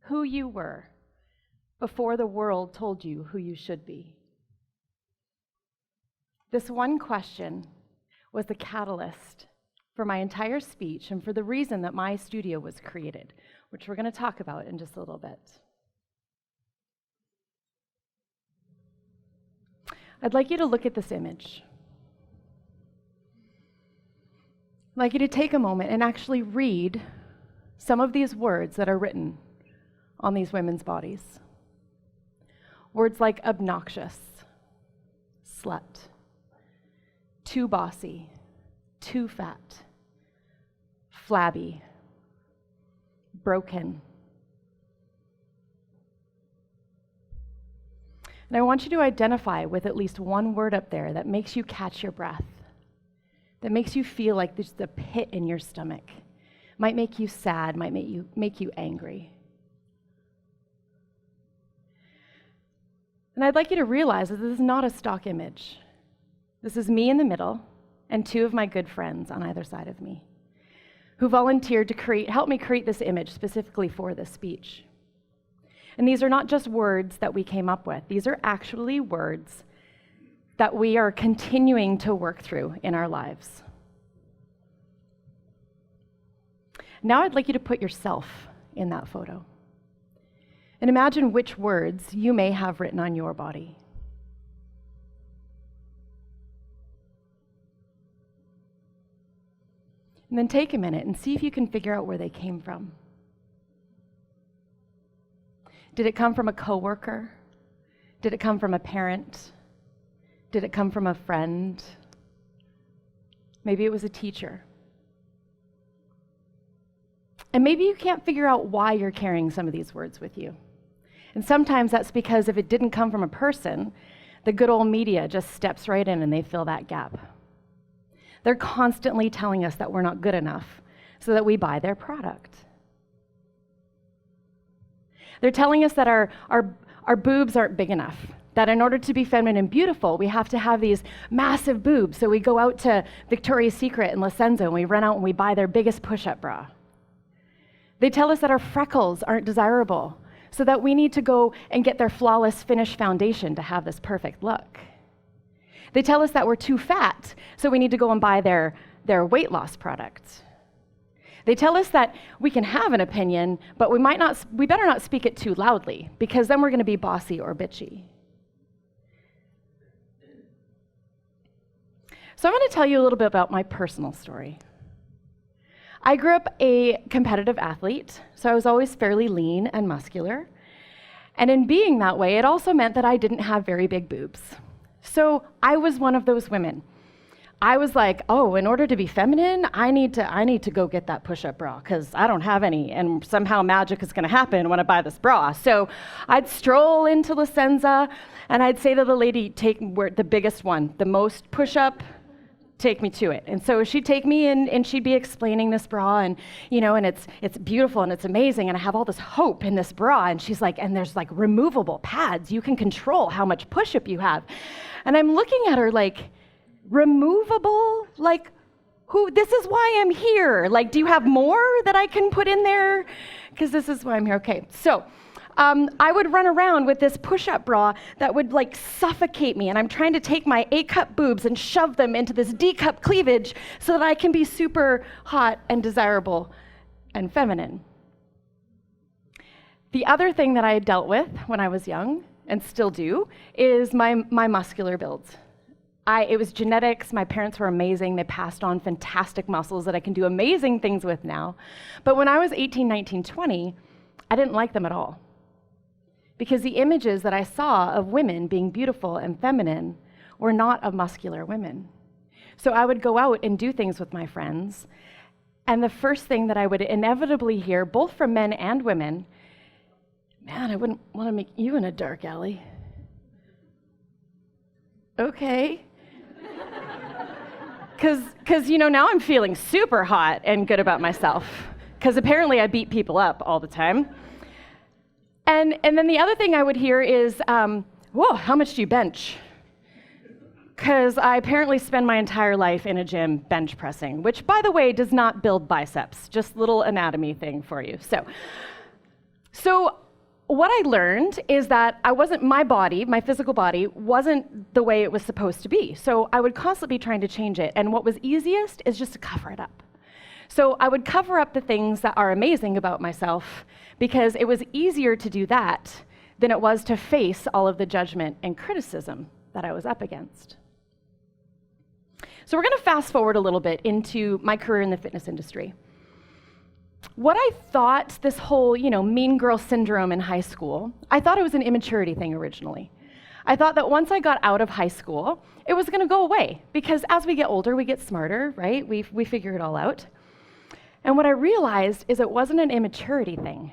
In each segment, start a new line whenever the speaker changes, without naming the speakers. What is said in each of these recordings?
who you were before the world told you who you should be? This one question was the catalyst for my entire speech and for the reason that my studio was created, which we're going to talk about in just a little bit. I'd like you to look at this image. I'd like you to take a moment and actually read some of these words that are written on these women's bodies. Words like obnoxious, slut, too bossy, too fat, flabby, broken. And I want you to identify with at least one word up there that makes you catch your breath, that makes you feel like there's a pit in your stomach. Might make you sad, might make you angry. And I'd like you to realize that this is not a stock image. This is me in the middle and two of my good friends on either side of me who volunteered to help me create this image specifically for this speech. And these are not just words that we came up with. These are actually words that we are continuing to work through in our lives. Now I'd like you to put yourself in that photo and imagine which words you may have written on your body. And then take a minute and see if you can figure out where they came from. Did it come from a coworker? Did it come from a parent? Did it come from a friend? Maybe it was a teacher. And maybe you can't figure out why you're carrying some of these words with you. And sometimes that's because if it didn't come from a person, the good old media just steps right in and they fill that gap. They're constantly telling us that we're not good enough so that we buy their product. They're telling us that our boobs aren't big enough, that in order to be feminine and beautiful, we have to have these massive boobs. So we go out to Victoria's Secret and La Senza and we run out and we buy their biggest push-up bra. They tell us that our freckles aren't desirable, so that we need to go and get their flawless finish foundation to have this perfect look. They tell us that we're too fat, so we need to go and buy their weight loss product. They tell us that we can have an opinion, but we better not speak it too loudly, because then we're going to be bossy or bitchy. So I'm going to tell you a little bit about my personal story. I grew up a competitive athlete, so I was always fairly lean and muscular. And in being that way, it also meant that I didn't have very big boobs. So I was one of those women. I was like, oh, in order to be feminine, I need to go get that push-up bra because I don't have any, and somehow magic is going to happen when I buy this bra. So I'd stroll into La Senza, and I'd say to the lady, take the biggest one, the most push-up, take me to it. And so she'd take me in and she'd be explaining this bra and, and it's beautiful and it's amazing and I have all this hope in this bra. And she's like, and there's like removable pads. You can control how much push-up you have. And I'm looking at her like, removable? Like, this is why I'm here. Like, do you have more that I can put in there? Because this is why I'm here. Okay, so I would run around with this push-up bra that would like suffocate me, and I'm trying to take my A-cup boobs and shove them into this D-cup cleavage so that I can be super hot and desirable and feminine. The other thing that I had dealt with when I was young, and still do, is my muscular build. It was genetics. My parents were amazing. They passed on fantastic muscles that I can do amazing things with now. But when I was 18, 19, 20, I didn't like them at all. Because the images that I saw of women being beautiful and feminine were not of muscular women. So I would go out and do things with my friends, and the first thing that I would inevitably hear, both from men and women, man, I wouldn't want to meet you in a dark alley. Okay. Because now I'm feeling super hot and good about myself, because apparently I beat people up all the time. And then the other thing I would hear is, whoa, how much do you bench? Because I apparently spend my entire life in a gym bench pressing, which, by the way, does not build biceps, just little anatomy thing for you. So So what I learned is that my body, my physical body, wasn't the way it was supposed to be. So I would constantly be trying to change it. And what was easiest is just to cover it up. So I would cover up the things that are amazing about myself because it was easier to do that than it was to face all of the judgment and criticism that I was up against. So we're going to fast forward a little bit into my career in the fitness industry. What I thought this whole, mean girl syndrome in high school, I thought it was an immaturity thing originally. I thought that once I got out of high school, it was going to go away because as we get older, we get smarter, right? We figure it all out. And what I realized is it wasn't an immaturity thing.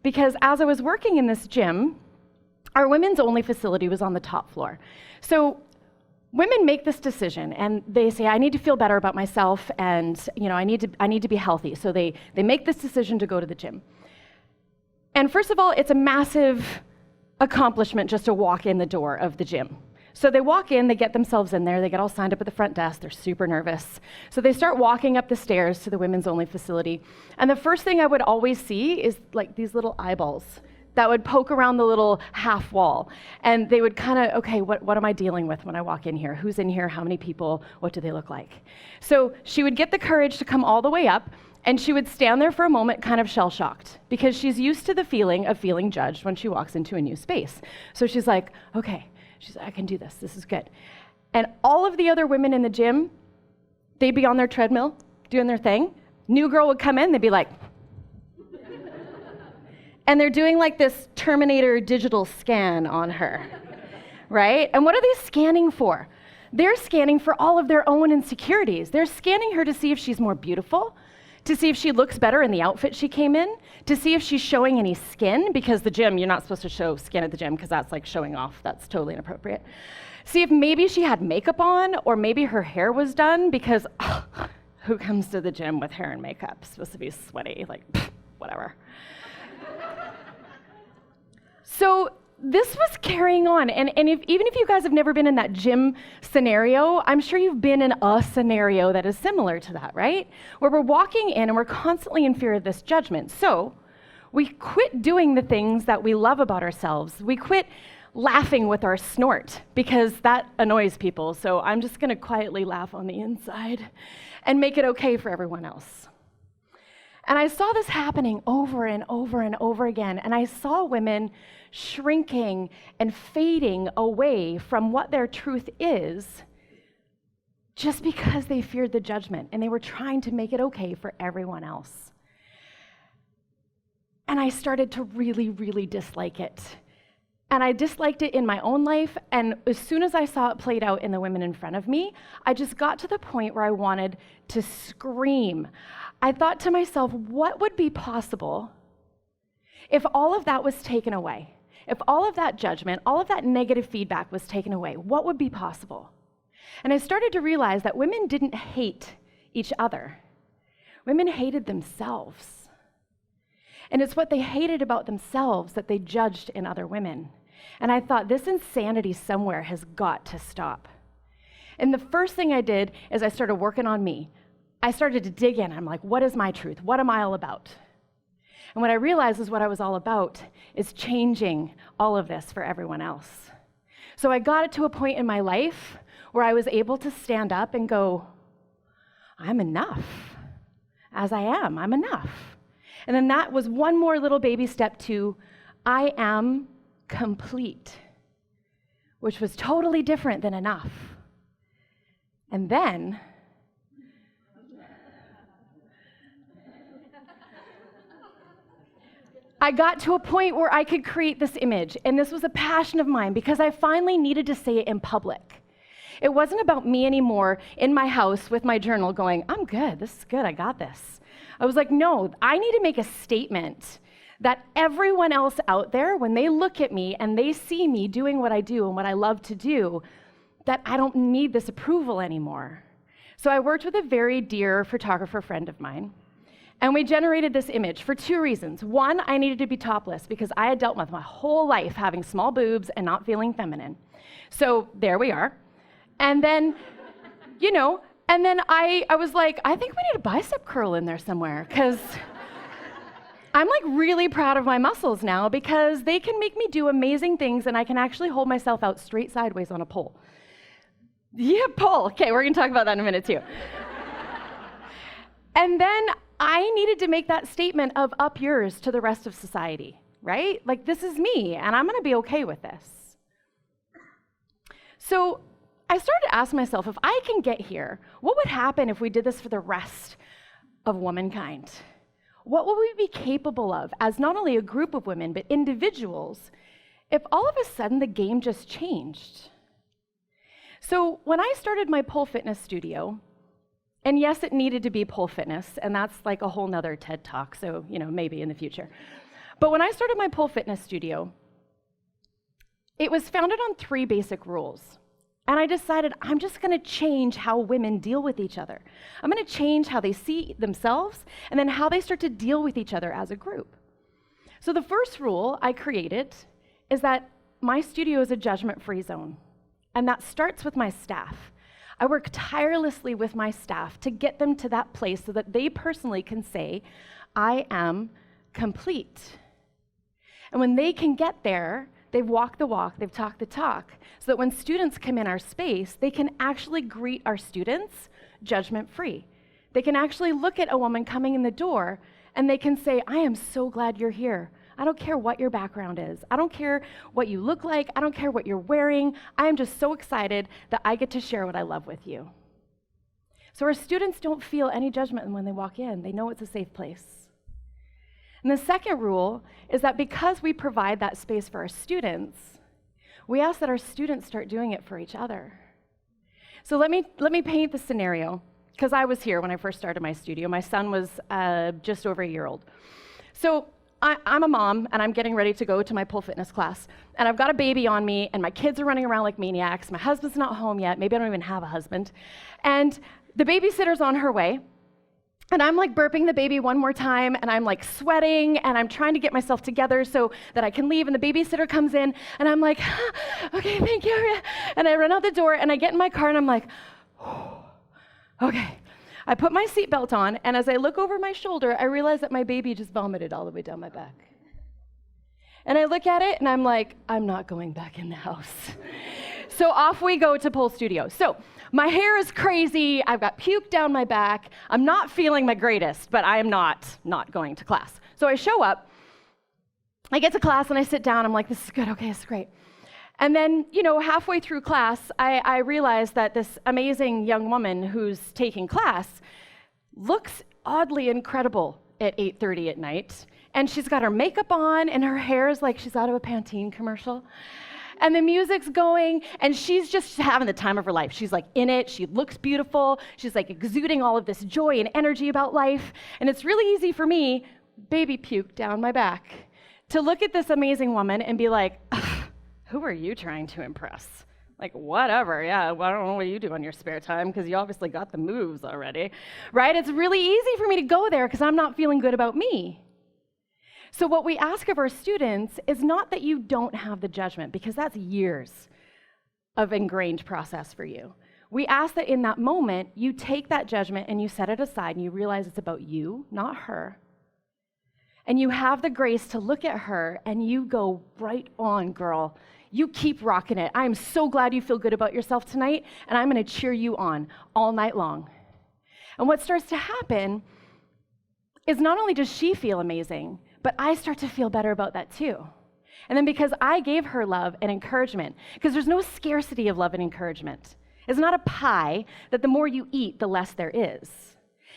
Because as I was working in this gym, our women's only facility was on the top floor. So women make this decision and they say, I need to feel better about myself and I need to be healthy. So they make this decision to go to the gym. And first of all, it's a massive accomplishment just to walk in the door of the gym. So they walk in, they get themselves in there, they get all signed up at the front desk, they're super nervous. So they start walking up the stairs to the women's only facility. And the first thing I would always see is like these little eyeballs that would poke around the little half wall. And they would kind of, okay, what am I dealing with when I walk in here? Who's in here? How many people? What do they look like? So she would get the courage to come all the way up, and she would stand there for a moment kind of shell-shocked because she's used to the feeling of feeling judged when she walks into a new space. So she's like, okay, I can do this. This is good. And all of the other women in the gym, they'd be on their treadmill doing their thing. New girl would come in, they'd be like, and they're doing like this Terminator digital scan on her, right? And what are they scanning for? They're scanning for all of their own insecurities. They're scanning her to see if she's more beautiful, to see if she looks better in the outfit she came in, to see if she's showing any skin, because the gym, you're not supposed to show skin at the gym because that's like showing off. That's totally inappropriate. See if maybe she had makeup on or maybe her hair was done because who comes to the gym with hair and makeup? It's supposed to be sweaty, like whatever. So this was carrying on, and even if you guys have never been in that gym scenario, I'm sure you've been in a scenario that is similar to that, right? Where we're walking in and we're constantly in fear of this judgment. So we quit doing the things that we love about ourselves. We quit laughing with our snort because that annoys people. So I'm just going to quietly laugh on the inside and make it okay for everyone else. And I saw this happening over and over and over again, and I saw women shrinking and fading away from what their truth is just because they feared the judgment, and they were trying to make it okay for everyone else. And I started to really, really dislike it. And I disliked it in my own life, and as soon as I saw it played out in the women in front of me, I just got to the point where I wanted to scream. I thought to myself, what would be possible if all of that was taken away? If all of that judgment, all of that negative feedback was taken away, what would be possible? And I started to realize that women didn't hate each other. Women hated themselves. And it's what they hated about themselves that they judged in other women. And I thought, this insanity somewhere has got to stop. And the first thing I did is I started working on me. I started to dig in. I'm like, what is my truth? What am I all about? And what I realized is what I was all about is changing all of this for everyone else. So I got it to a point in my life where I was able to stand up and go, I'm enough. As I am, I'm enough. And then that was one more little baby step to, I am complete, which was totally different than enough. And then I got to a point where I could create this image, and this was a passion of mine because I finally needed to say it in public. It wasn't about me anymore in my house with my journal going, I'm good, this is good, I got this. I was like, no, I need to make a statement that everyone else out there, when they look at me and they see me doing what I do and what I love to do, that I don't need this approval anymore. So I worked with a very dear photographer friend of mine, and we generated this image for two reasons. One, I needed to be topless because I had dealt with my whole life having small boobs and not feeling feminine. So there we are. And then, I was like, I think we need a bicep curl in there somewhere because I'm like really proud of my muscles now because they can make me do amazing things and I can actually hold myself out straight sideways on a pole. Yeah, pole. Okay, we're gonna talk about that in a minute too. And then I needed to make that statement of up yours to the rest of society, right? Like, this is me and I'm gonna be okay with this. So I started to ask myself, if I can get here, what would happen if we did this for the rest of womankind? What would we be capable of as not only a group of women, but individuals, if all of a sudden the game just changed? So when I started my pole fitness studio, and yes, it needed to be pole fitness, and that's like a whole nother TED talk, so maybe in the future. But when I started my pole fitness studio, it was founded on 3 basic rules. And I decided I'm just gonna change how women deal with each other. I'm gonna change how they see themselves and then how they start to deal with each other as a group. So the first rule I created is that my studio is a judgment-free zone. And that starts with my staff. I work tirelessly with my staff to get them to that place so that they personally can say, I am complete. And when they can get there, they've walked the walk, they've talked the talk, so that when students come in our space, they can actually greet our students judgment-free. They can actually look at a woman coming in the door and they can say, I am so glad you're here. I don't care what your background is. I don't care what you look like. I don't care what you're wearing. I am just so excited that I get to share what I love with you. So our students don't feel any judgment when they walk in. They know it's a safe place. And the second rule is that because we provide that space for our students, we ask that our students start doing it for each other. So let me paint the scenario, because I was here when I first started my studio. My son was just over a year old. So I'm a mom, and I'm getting ready to go to my pole fitness class, and I've got a baby on me, and my kids are running around like maniacs. My husband's not home yet. Maybe I don't even have a husband. And the babysitter's on her way, and I'm like burping the baby one more time, and I'm like sweating, and I'm trying to get myself together so that I can leave, and the babysitter comes in, and I'm like, okay, thank you. And I run out the door, and I get in my car, and I'm like, okay. I put my seatbelt on, and as I look over my shoulder, I realize that my baby just vomited all the way down my back. And I look at it, and I'm like, I'm not going back in the house. So off we go to pole studio. So my hair is crazy. I've got puke down my back. I'm not feeling my greatest, but I am not going to class. So I show up. I get to class, and I sit down. I'm like, this is good. Okay, this is great. And then, halfway through class, I realized that this amazing young woman who's taking class looks oddly incredible at 8:30 at night. And she's got her makeup on, and her hair is like she's out of a Pantene commercial. And the music's going, and she's just having the time of her life. She's like in it. She looks beautiful. She's like exuding all of this joy and energy about life. And it's really easy for me, baby puke down my back, to look at this amazing woman and be like, who are you trying to impress? Like, whatever, yeah, well, I don't know what you do on your spare time because you obviously got the moves already, right? It's really easy for me to go there because I'm not feeling good about me. So what we ask of our students is not that you don't have the judgment, because that's years of ingrained process for you. We ask that in that moment, you take that judgment and you set it aside and you realize it's about you, not her. And you have the grace to look at her and you go, right on, girl. You keep rocking it. I am so glad you feel good about yourself tonight, and I'm going to cheer you on all night long. And what starts to happen is not only does she feel amazing, but I start to feel better about that too. And then because I gave her love and encouragement, because there's no scarcity of love and encouragement. It's not a pie that the more you eat, the less there is.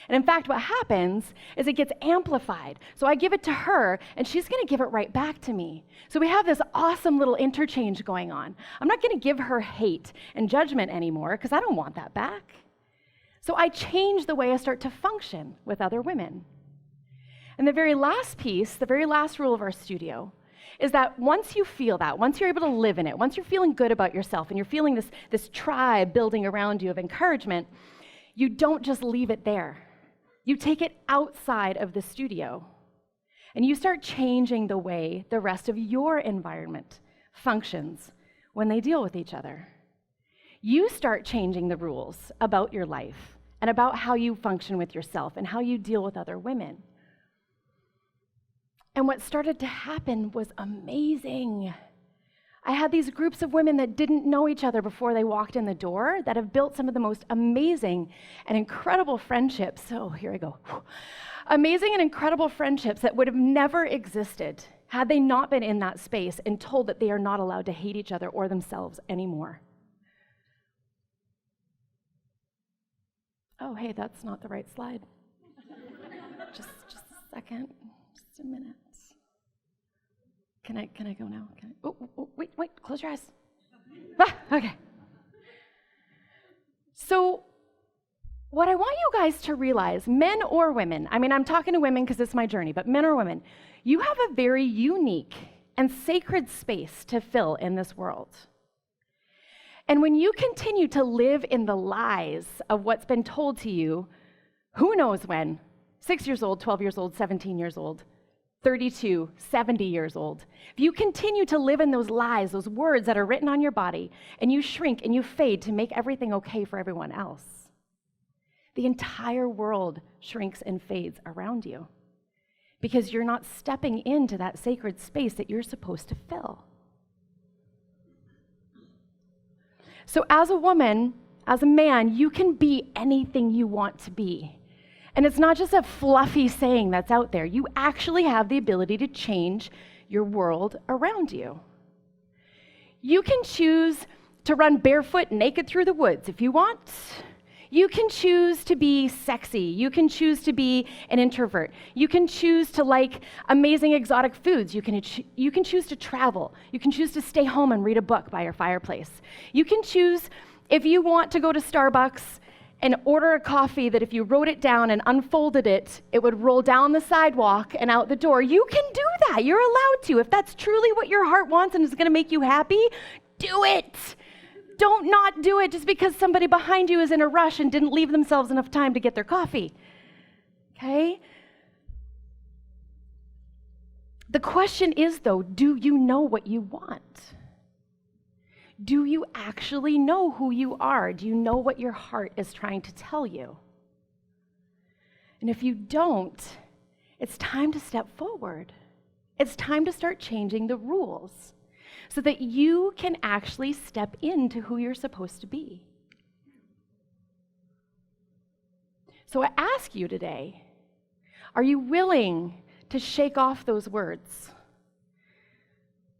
And in fact, what happens is it gets amplified. So I give it to her, and she's going to give it right back to me. So we have this awesome little interchange going on. I'm not going to give her hate and judgment anymore, because I don't want that back. So I change the way I start to function with other women. And the very last piece, the very last rule of our studio, is that once you feel that, once you're able to live in it, once you're feeling good about yourself, and you're feeling this tribe building around you of encouragement, you don't just leave it there. You take it outside of the studio, and you start changing the way the rest of your environment functions when they deal with each other. You start changing the rules about your life and about how you function with yourself and how you deal with other women. And what started to happen was amazing. I had these groups of women that didn't know each other before they walked in the door that have built some of the most amazing and incredible friendships. So here I go. Amazing and incredible friendships that would have never existed had they not been in that space and told that they are not allowed to hate each other or themselves anymore. Oh, hey, that's not the right slide. Just a second, just a minute. Can I go now? Wait, close your eyes. Okay. So, what I want you guys to realize, men or women, I mean, I'm talking to women because it's my journey, but men or women, you have a very unique and sacred space to fill in this world. And when you continue to live in the lies of what's been told to you, who knows when, 6 years old, 12 years old, 17 years old, 32, 70 years old, if you continue to live in those lies, those words that are written on your body, and you shrink and you fade to make everything okay for everyone else, the entire world shrinks and fades around you because you're not stepping into that sacred space that you're supposed to fill. So as a woman, as a man, you can be anything you want to be. And it's not just a fluffy saying that's out there. You actually have the ability to change your world around you. You can choose to run barefoot naked through the woods if you want. You can choose to be sexy. You can choose to be an introvert. You can choose to like amazing exotic foods. You can choose to travel. You can choose to stay home and read a book by your fireplace. You can choose, if you want, to go to Starbucks and order a coffee that if you wrote it down and unfolded it, it would roll down the sidewalk and out the door. You can do that. You're allowed to. If that's truly what your heart wants and is going to make you happy, do it. Don't not do it just because somebody behind you is in a rush and didn't leave themselves enough time to get their coffee. Okay? The question is, though, do you know what you want? Do you actually know who you are? Do you know what your heart is trying to tell you? And if you don't, it's time to step forward. It's time to start changing the rules so that you can actually step into who you're supposed to be. So I ask you today, are you willing to shake off those words?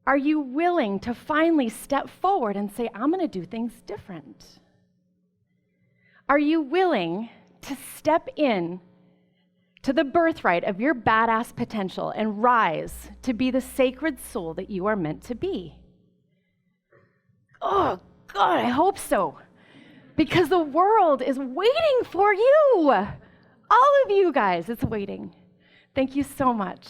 Are you willing to finally step forward and say, I'm going to do things different? Are you willing to step in to the birthright of your badass potential and rise to be the sacred soul that you are meant to be? Oh, God, I hope so. Because the world is waiting for you. All of you guys, it's waiting. Thank you so much.